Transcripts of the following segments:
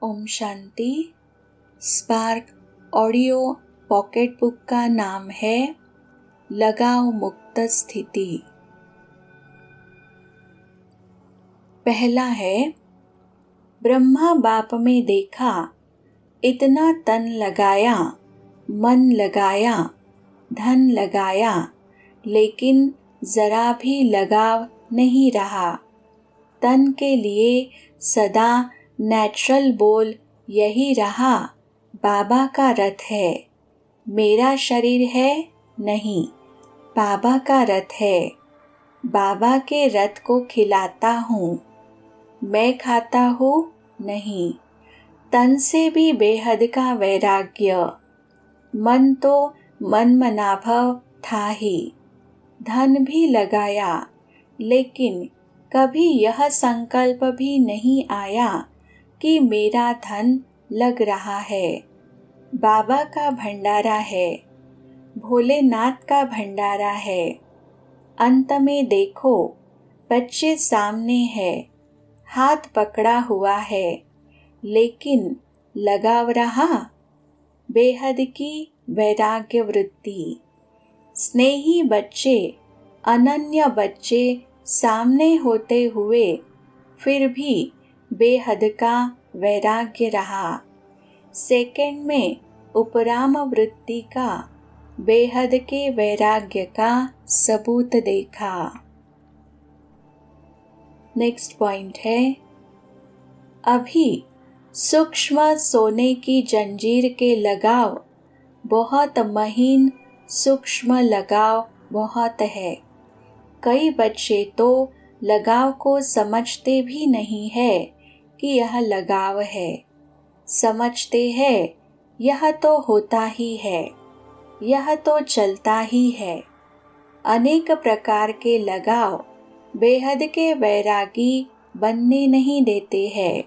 Om Shanti. Spark audio pocket book का नाम है लगाव मुक्त स्थिति। पहला है, ब्रह्मा बाप में देखा, इतना तन लगाया, मन लगाया, धन लगाया, लेकिन जरा भी लगाव नहीं रहा। तन के लिए सदा नेचुरल बोल यही रहा, बाबा का रथ है, मेरा शरीर है नहीं, बाबा का रथ है। बाबा के रथ को खिलाता हूँ, मैं खाता हूँ नहीं। तन से भी बेहद का वैराग्य, मन तो मनमनाभव था ही। धन भी लगाया, लेकिन कभी यह संकल्प भी नहीं आया कि मेरा धन लग रहा है। बाबा का भंडारा है, भोलेनाथ का भंडारा है। अंत में देखो, बच्चे सामने है, हाथ पकड़ा हुआ है, लेकिन लगाव रहा। बेहद की वैराग्य वृत्ति। स्नेही बच्चे, अनन्य बच्चे सामने होते हुए फिर भी बेहद का वैराग्य रहा। सेकंड में उपराम वृत्ति का बेहद के वैराग्य का सबूत देखा। नेक्स्ट पॉइंट है, अभी सूक्ष्म सोने की जंजीर के लगाव बहुत महीन, सूक्ष्म लगाव बहुत है। कई बच्चे तो लगाव को समझते भी नहीं है कि यह लगाव है। समझते हैं यह तो होता ही है, यह तो चलता ही है। अनेक प्रकार के लगाव बेहद के वैरागी बनने नहीं देते हैं।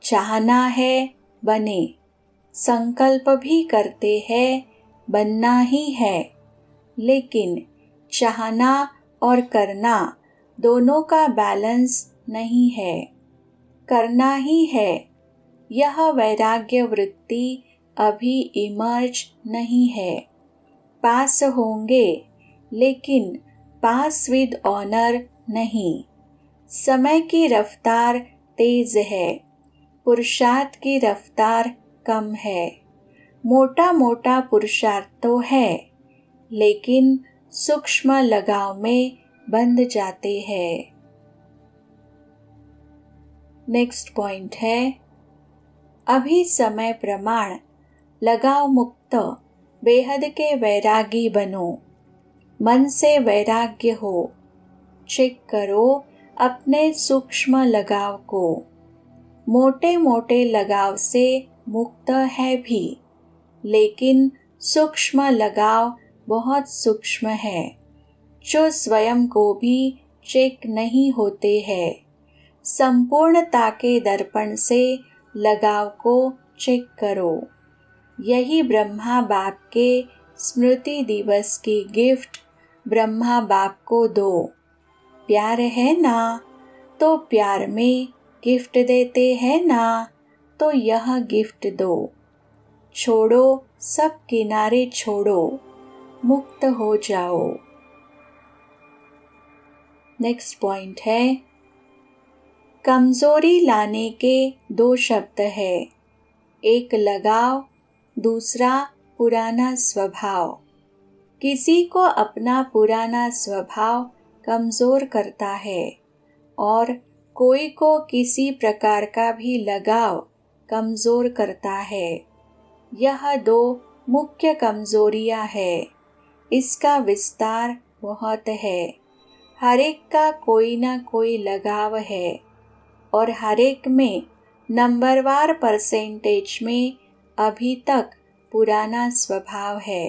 चाहना है बने, संकल्प भी करते हैं बनना ही है, लेकिन चाहना और करना दोनों का बैलेंस नहीं है। करना ही है, यह वैराग्य वृत्ति अभी इमर्ज नहीं है। पास होंगे, लेकिन पास विद ऑनर नहीं। समय की रफ्तार तेज है, पुरुषार्थ की रफ्तार कम है। मोटा मोटा पुरुषार्थ तो है, लेकिन सूक्ष्म लगाव में बंध जाते हैं। नेक्स्ट पॉइंट है, अभी समय प्रमाण लगाव मुक्त बेहद के वैरागी बनो। मन से वैराग्य हो। चेक करो अपने सूक्ष्म लगाव को। मोटे मोटे लगाव से मुक्त है भी, लेकिन सूक्ष्म लगाव बहुत सूक्ष्म है, जो स्वयं को भी चेक नहीं होते हैं। संपूर्णता के दर्पण से लगाव को चेक करो। यही ब्रह्मा बाप के स्मृति दिवस की गिफ्ट ब्रह्मा बाप को दो। प्यार है ना, तो प्यार में गिफ्ट देते हैं ना, तो यह गिफ्ट दो। छोड़ो सब किनारे छोड़ो, मुक्त हो जाओ। नेक्स्ट पॉइंट है, कमजोरी लाने के दो शब्द है, एक लगाव, दूसरा पुराना स्वभाव। किसी को अपना पुराना स्वभाव कमजोर करता है और कोई को किसी प्रकार का भी लगाव कमजोर करता है। यह दो मुख्य कमजोरियां है। इसका विस्तार बहुत है। हर एक का कोई ना कोई लगाव है और हर एक में नंबरवार परसेंटेज में अभी तक पुराना स्वभाव है।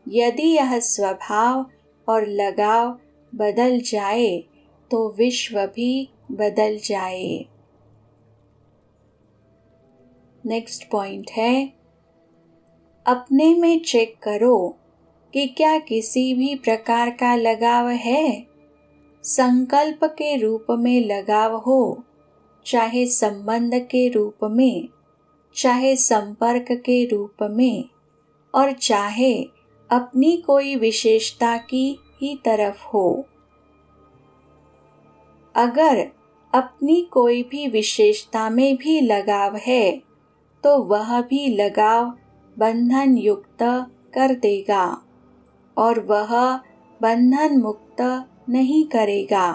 यदि यह स्वभाव और लगाव बदल जाए तो विश्व भी बदल जाए। नेक्स्ट पॉइंट है, अपने में चेक करो कि क्या किसी भी प्रकार का लगाव है। संकल्प के रूप में लगाव हो चाहे संबंध के रूप में, चाहे संपर्क के रूप में, और चाहे अपनी कोई विशेषता की ही तरफ हो। अगर अपनी कोई भी विशेषता में भी लगाव है तो वह भी लगाव बंधन युक्त कर देगा और वह बंधन मुक्त नहीं करेगा,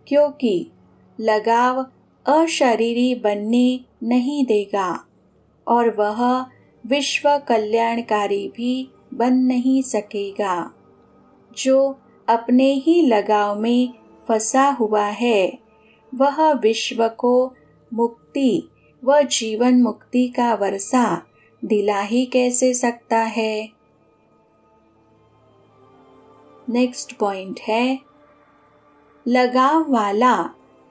क्योंकि लगाव अशरीरी बनने नहीं देगा और वह विश्व कल्याणकारी भी बन नहीं सकेगा। जो अपने ही लगाव में फंसा हुआ है वह विश्व को मुक्ति व जीवन मुक्ति का वर्षा दिला ही कैसे सकता है। नेक्स्ट पॉइंट है, लगाव वाला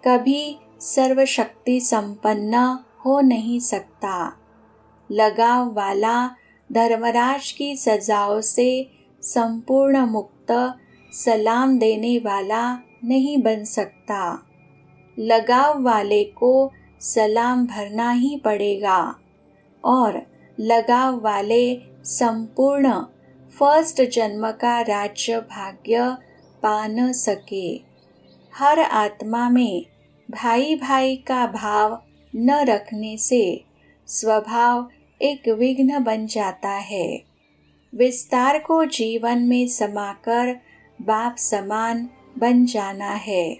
कभी सर्वशक्ति संपन्न हो नहीं सकता। लगाव वाला धर्मराज की सजाओं से संपूर्ण मुक्त सलाम देने वाला नहीं बन सकता। लगाव वाले को सलाम भरना ही पड़ेगा और लगाव वाले संपूर्ण फर्स्ट जन्म का राज्य भाग्य पा न सके। हर आत्मा में भाई भाई का भाव न रखने से स्वभाव एक विघ्न बन जाता है। विस्तार को जीवन में समाकर बाप समान बन जाना है।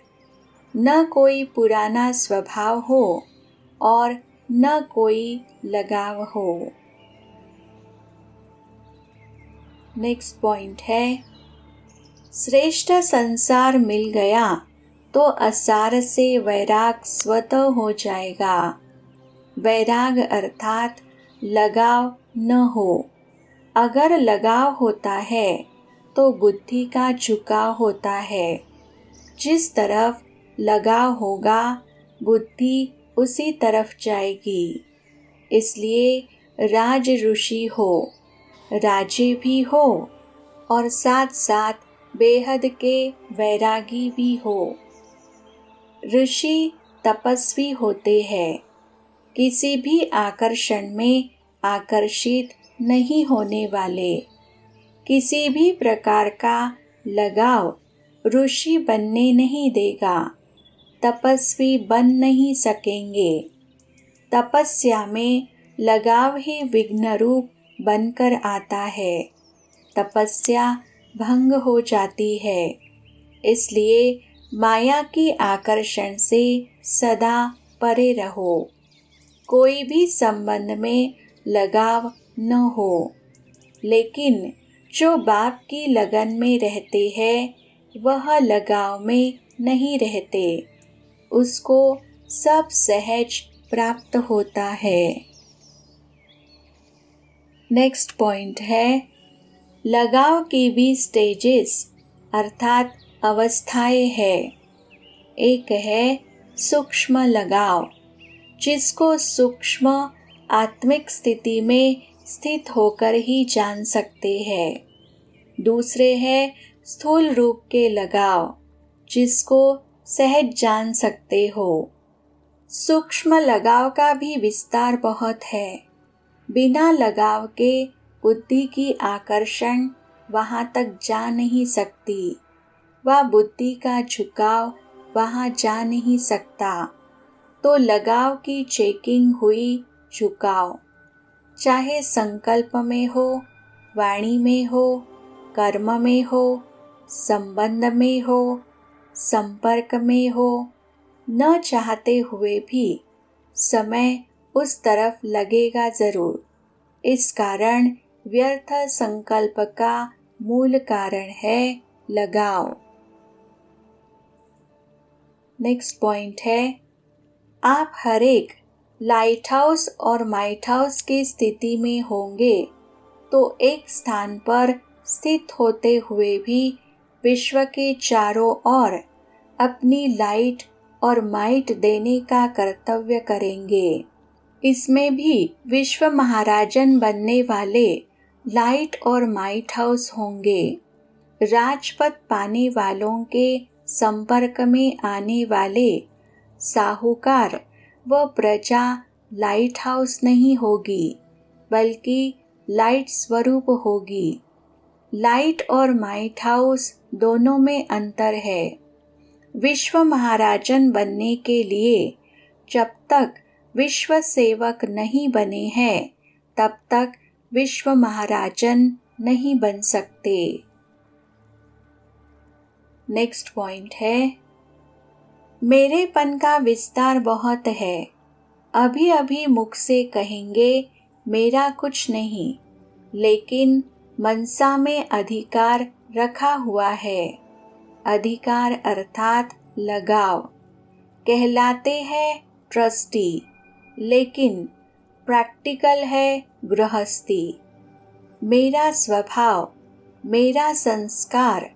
न कोई पुराना स्वभाव हो और न कोई लगाव हो। नेक्स्ट पॉइंट है, श्रेष्ठ संसार मिल गया तो असार से वैराग स्वतः हो जाएगा। वैराग अर्थात लगाव न हो। अगर लगाव होता है तो बुद्धि का झुकाव होता है। जिस तरफ लगाव होगा बुद्धि उसी तरफ जाएगी। इसलिए राज ऋषि हो, राजे भी हो और साथ साथ बेहद के वैरागी भी हो। ऋषि तपस्वी होते हैं, किसी भी आकर्षण में आकर्षित नहीं होने वाले। किसी भी प्रकार का लगाव ऋषि बनने नहीं देगा, तपस्वी बन नहीं सकेंगे। तपस्या में लगाव ही विघ्न रूप बनकर आता है, तपस्या भंग हो जाती है। इसलिए माया की आकर्षण से सदा परे रहो। कोई भी संबंध में लगाव न हो, लेकिन जो बाप की लगन में रहते हैं वह लगाव में नहीं रहते। उसको सब सहज प्राप्त होता है। नेक्स्ट पॉइंट है, लगाव की भी स्टेजेस अर्थात अवस्थाएं है। एक है सूक्ष्म लगाव, जिसको सूक्ष्म आत्मिक स्थिति में स्थित होकर ही जान सकते हैं। दूसरे है स्थूल रूप के लगाव, जिसको सहज जान सकते हो। सूक्ष्म लगाव का भी विस्तार बहुत है। बिना लगाव के बुद्धि की आकर्षण वहाँ तक जा नहीं सकती, वह बुद्धि का झुकाव वहाँ जा नहीं सकता। तो लगाव की चेकिंग हुई झुकाव, चाहे संकल्प में हो, वाणी में हो, कर्म में हो, संबंध में हो, संपर्क में हो, न चाहते हुए भी समय उस तरफ लगेगा जरूर। इस कारण व्यर्थ संकल्प का मूल कारण है लगाव। नेक्स्ट पॉइंट है, आप हर एक लाइट हाउस और माइट हाउस की स्थिति में होंगे तो एक स्थान पर स्थित होते हुए भी विश्व के चारों ओर अपनी लाइट और माइट देने का कर्तव्य करेंगे। इसमें भी विश्व महाराजन बनने वाले लाइट और माइट हाउस होंगे। राजपद पाने वालों के संपर्क में आने वाले साहूकार वह प्रजा लाइट हाउस नहीं होगी, बल्कि लाइट स्वरूप होगी। लाइट और माइट हाउस दोनों में अंतर है। विश्व महाराजन बनने के लिए जब तक विश्व सेवक नहीं बने हैं, तब तक विश्व महाराजन नहीं बन सकते। नेक्स्ट पॉइंट है, मेरेपन का विस्तार बहुत है। अभी अभी मुख से कहेंगे मेरा कुछ नहीं, लेकिन मनसा में अधिकार रखा हुआ है। अधिकार अर्थात लगाव। कहलाते हैं ट्रस्टी, लेकिन प्रैक्टिकल है गृहस्थी। मेरा स्वभाव, मेरा संस्कार,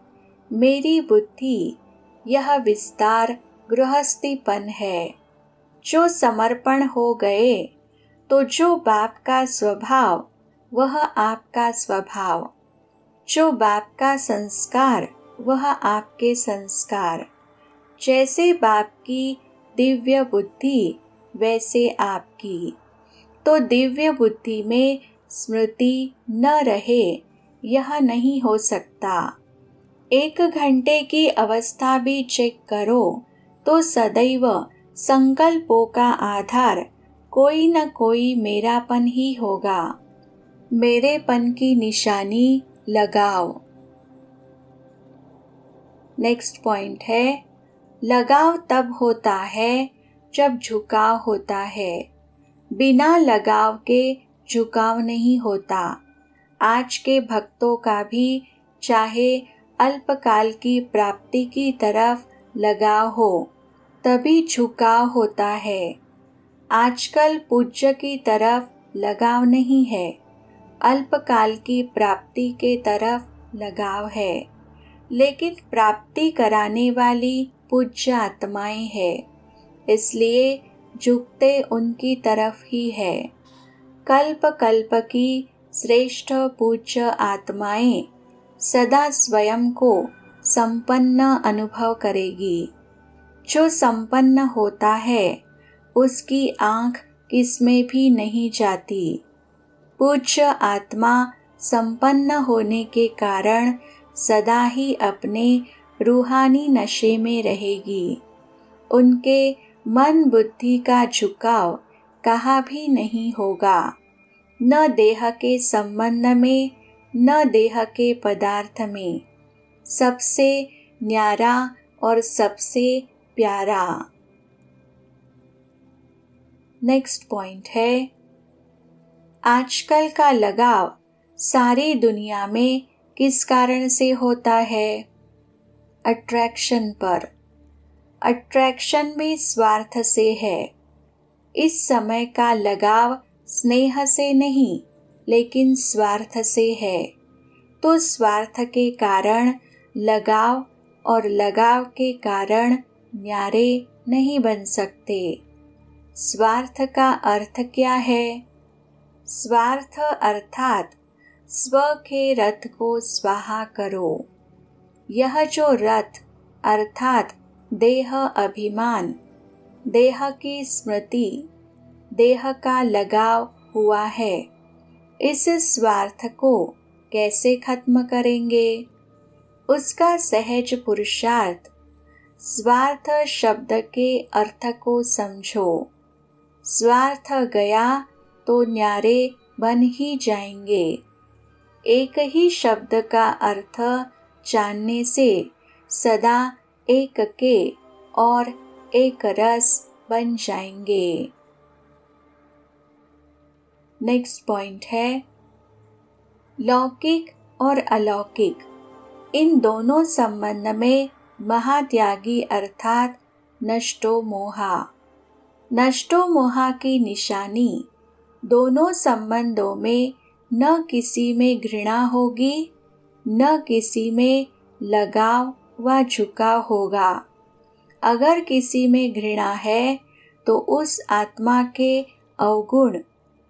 मेरी बुद्धि, यह विस्तार गृहस्थीपन है। जो समर्पण हो गए, तो जो बाप का स्वभाव वह आपका स्वभाव, जो बाप का संस्कार वह आपके संस्कार। जैसे बाप की दिव्य बुद्धि वैसे आपकी। तो दिव्य बुद्धि में स्मृति न रहे, यह नहीं हो सकता। 1 घंटे की अवस्था भी चेक करो तो सदैव संकल्पों का आधार कोई न कोई मेरापन ही होगा। मेरेपन की निशानी लगाव। नेक्स्ट पॉइंट है, लगाव तब होता है जब झुकाव होता है। बिना लगाव के झुकाव नहीं होता। आज के भक्तों का भी चाहे अल्पकाल की प्राप्ति की तरफ लगाव हो, तभी झुकाव होता है। आजकल पूज्य की तरफ लगाव नहीं है, अल्पकाल की प्राप्ति के तरफ लगाव है। लेकिन प्राप्ति कराने वाली पूज्य आत्माएं हैं, इसलिए झुकते उनकी तरफ ही है। कल्प कल्प की श्रेष्ठ पूज्य आत्माएं सदा स्वयं को संपन्न अनुभव करेगी। जो संपन्न होता है, उसकी आँख किसमें भी नहीं जाती। पूज्य आत्मा संपन्न होने के कारण सदा ही अपने रूहानी नशे में रहेगी। उनके मन बुद्धि का झुकाव कहाँ भी नहीं होगा, न देह के संबंध में, न देह के पदार्थ में। सबसे न्यारा और सबसे प्यारा। नेक्स्ट पॉइंट है, आजकल का लगाव सारी दुनिया में किस कारण से होता है? अट्रैक्शन पर। अट्रैक्शन भी स्वार्थ से है। इस समय का लगाव स्नेह से नहीं, लेकिन स्वार्थ से है। तो स्वार्थ के कारण लगाव और लगाव के कारण न्यारे नहीं बन सकते। स्वार्थ का अर्थ क्या है? स्वार्थ अर्थात स्व के रथ को स्वाहा करो। यह जो रथ अर्थात देह अभिमान, देह की स्मृति, देह का लगाव हुआ है, इस स्वार्थ को कैसे खत्म करेंगे? उसका सहज पुरुषार्थ। स्वार्थ शब्द के अर्थ को समझो। स्वार्थ गया तो न्यारे बन ही जाएंगे। एक ही शब्द का अर्थ जानने से सदा एक के और एक रस बन जाएंगे। नेक्स्ट पॉइंट है, लौकिक और अलौकिक इन दोनों संबंध में महात्यागी अर्थात नष्टो मोहा। नष्टो मोहा की निशानी दोनों संबंधों में न किसी में घृणा होगी, न किसी में लगाव व झुकाव होगा। अगर किसी में घृणा है तो उस आत्मा के अवगुण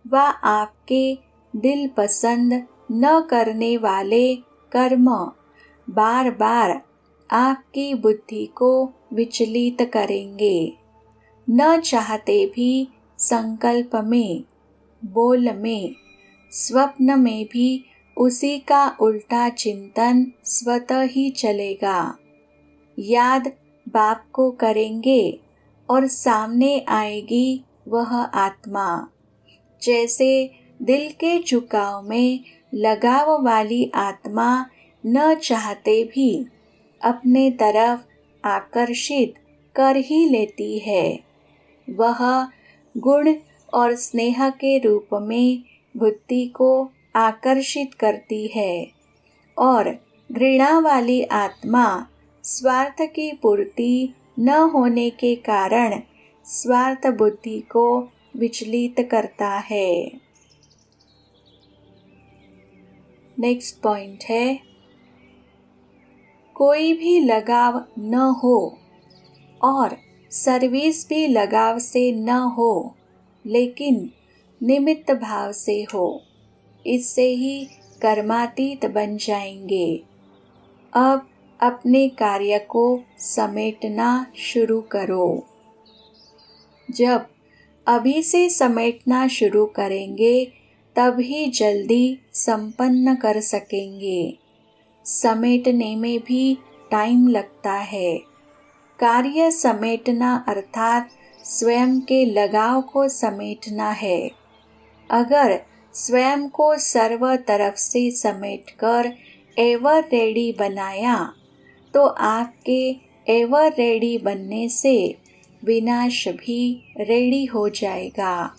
व आपके दिल पसंद न करने वाले कर्म बार बार आपकी बुद्धि को विचलित करेंगे। न चाहते भी संकल्प में, बोल में, स्वप्न में भी उसी का उल्टा चिंतन स्वतः ही चलेगा। याद बाप को करेंगे और सामने आएगी वह आत्मा। जैसे दिल के झुकाव में लगाव वाली आत्मा न चाहते भी अपने तरफ आकर्षित कर ही लेती है। वह गुण और स्नेह के रूप में बुद्धि को आकर्षित करती है और घृणा वाली आत्मा स्वार्थ की पूर्ति न होने के कारण स्वार्थ बुद्धि को विचलित करता है। नेक्स्ट पॉइंट है, कोई भी लगाव न हो और सर्विस भी लगाव से न हो, लेकिन निमित्त भाव से हो, इससे ही कर्मातीत बन जाएंगे। अब अपने कार्य को समेटना शुरू करो। जब अभी से समेटना शुरू करेंगे तभी जल्दी संपन्न कर सकेंगे। समेटने में भी टाइम लगता है। कार्य समेटना अर्थात स्वयं के लगाव को समेटना है। अगर स्वयं को सर्व तरफ से समेटकर एवर रेडी बनाया तो आपके एवर रेडी बनने से विनाश भी रेडी हो जाएगा।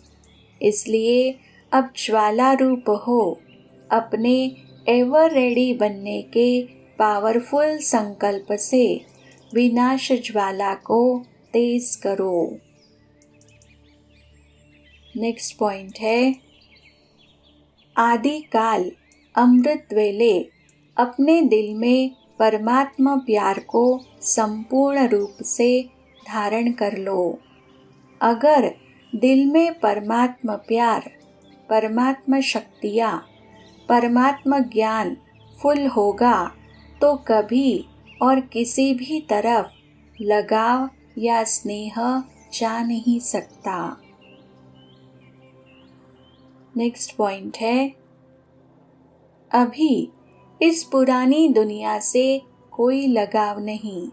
इसलिए अब ज्वाला रूप हो, अपने एवर रेडी बनने के पावरफुल संकल्प से विनाश ज्वाला को तेज करो। नेक्स्ट पॉइंट है, आदि काल अमृत वेले अपने दिल में परमात्मा प्यार को संपूर्ण रूप से धारण कर लो। अगर दिल में परमात्मा प्यार, परमात्मा शक्तियाँ, परमात्मा ज्ञान फुल होगा तो कभी और किसी भी तरफ लगाव या स्नेह जा नहीं सकता। नेक्स्ट पॉइंट है, अभी इस पुरानी दुनिया से कोई लगाव नहीं।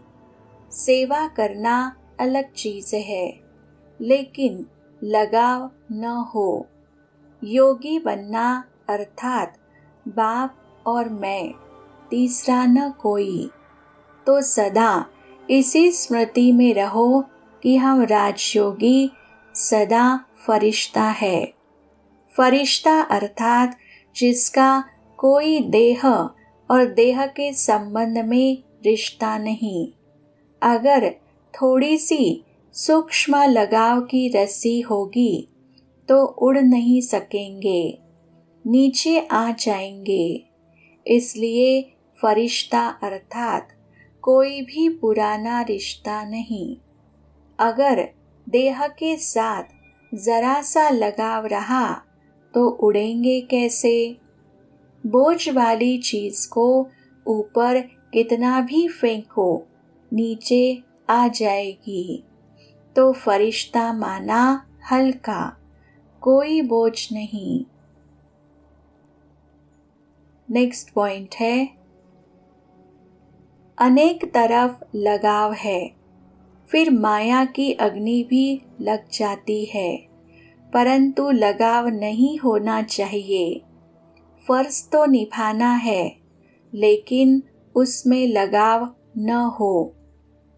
सेवा करना अलग चीज है, लेकिन लगाव न हो। योगी बनना अर्थात बाप और मैं, तीसरा न कोई। तो सदा इसी स्मृति में रहो कि हम राजयोगी सदा फरिश्ता है। फरिश्ता अर्थात जिसका कोई देह और देह के संबंध में रिश्ता नहीं। अगर थोड़ी सी सूक्ष्म लगाव की रस्सी होगी तो उड़ नहीं सकेंगे, नीचे आ जाएंगे। इसलिए फरिश्ता अर्थात कोई भी पुराना रिश्ता नहीं। अगर देह के साथ जरा सा लगाव रहा तो उड़ेंगे कैसे? बोझ वाली चीज को ऊपर कितना भी फेंको, नीचे आ जाएगी। तो फरिश्ता माना हल्का, कोई बोझ नहीं। नेक्स्ट पॉइंट है, अनेक तरफ लगाव है, फिर माया की अग्नि भी लग जाती है, परंतु लगाव नहीं होना चाहिए। फर्ज तो निभाना है, लेकिन उसमें लगाव न हो।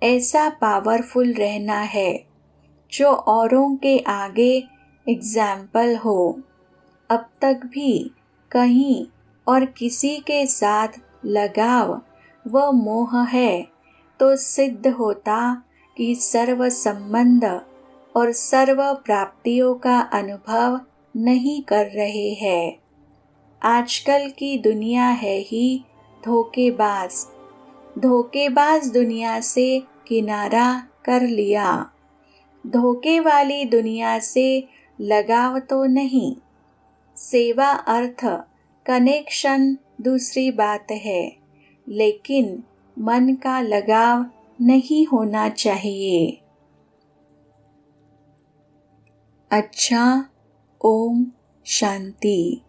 ऐसा पावरफुल रहना है जो औरों के आगे एग्जाम्पल हो। अब तक भी कहीं और किसी के साथ लगाव व मोह है तो सिद्ध होता कि सर्व संबंध और सर्व प्राप्तियों का अनुभव नहीं कर रहे हैं। आजकल की दुनिया है ही धोखेबाज। धोखेबाज दुनिया से किनारा कर लिया। धोखे वाली दुनिया से लगाव तो नहीं। सेवा अर्थ कनेक्शन दूसरी बात है, लेकिन मन का लगाव नहीं होना चाहिए। अच्छा। ओम शांति।